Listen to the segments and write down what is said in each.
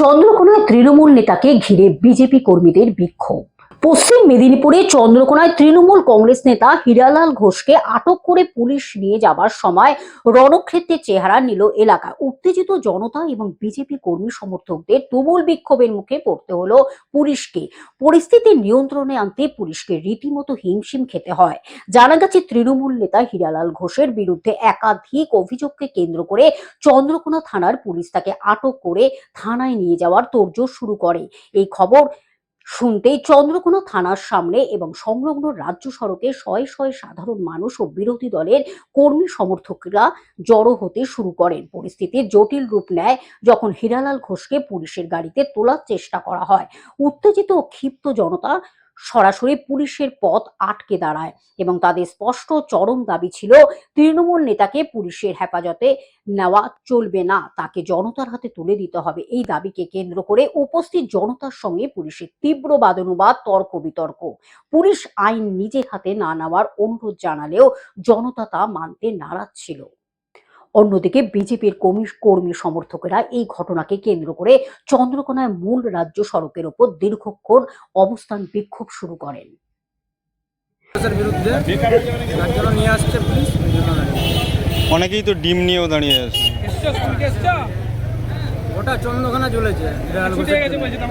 চন্দ্রকোনায় তৃণমূল নেতাকে ঘিরে বিজেপি কর্মীদের বিক্ষোভ। পশ্চিম মেদিনীপুরে চন্দ্রকোনায় তৃণমূল কংগ্রেস নেতা হীরালাল ঘোষকে আটক করে পুলিশ নিয়ে যাবার সময় রণক্ষেত্রের চেহারা নিল এলাকা। উত্তেজিত জনতা এবং বিজেপি কর্মী সমর্থকদের তুমুল বিক্ষোভের মুখে পড়তে হলো পুলিশকে। পরিস্থিতি নিয়ন্ত্রণে আনতে পুলিশকে রীতিমতো হিমশিম খেতে হয়। জানা গেছে, তৃণমূল নেতা হীরালাল ঘোষের বিরুদ্ধে একাধিক অভিযোগকে কেন্দ্র করে চন্দ্রকোনা থানার পুলিশ তাকে আটক করে থানায় নিয়ে যাওয়ার তোড়জোড় শুরু করে। এই খবর শুনতেই চন্দ্রকোনা থানার সামনে এবং সংলগ্ন রাজ্য সড়কে শয়ে শয়ে সাধারণ মানুষ ও বিরোধী দলের কর্মী সমর্থকরা জড়ো হতে শুরু করেন। পরিস্থিতির জটিল রূপ নেয় যখন হীরালাল ঘোষকে পুলিশের গাড়িতে তোলার চেষ্টা করা হয়। উত্তেজিত ও ক্ষিপ্ত জনতা সরাসরি পুলিশের পথ আটকে দাঁড়ায় এবং তাদের স্পষ্ট চরম দাবি ছিল, তৃণমূল নেতাকে পুলিশের হেফাজতে নেওয়া চলবে না, তাকে জনতার হাতে তুলে দিতে হবে। এই দাবিকে কেন্দ্র করে উপস্থিত জনতার সঙ্গে পুলিশের তীব্র বাদানুবাদ, তর্ক বিতর্ক। পুলিশ আইন নিজের হাতে না নেওয়ার অনুরোধ জানালেও জনতা তা মানতে নারাজ ছিল। অন্যদিকে বিজেপির কর্মী সমর্থকেরা এই ঘটনাকে কেন্দ্র করে চন্দ্রকোনায় মূল রাজ্য সড়কের ওপর দীর্ঘক্ষণ অবস্থান বিক্ষোভ শুরু করেন। অনেকেই তো ডিম নিয়েও দাঁড়িয়ে আছে। ওটা চন্দ্রকোনা চলেছে,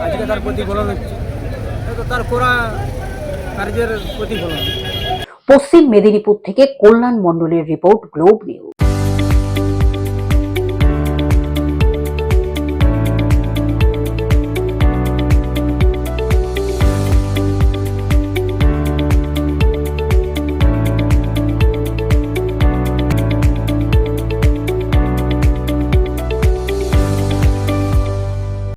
আজকে তার প্রতিফলন হচ্ছে, তার করা কার্যের প্রতিফলন। পশ্চিম মেদিনীপুর থেকে কল্যাণ মণ্ডলের রিপোর্ট, গ্লোব নিউজ।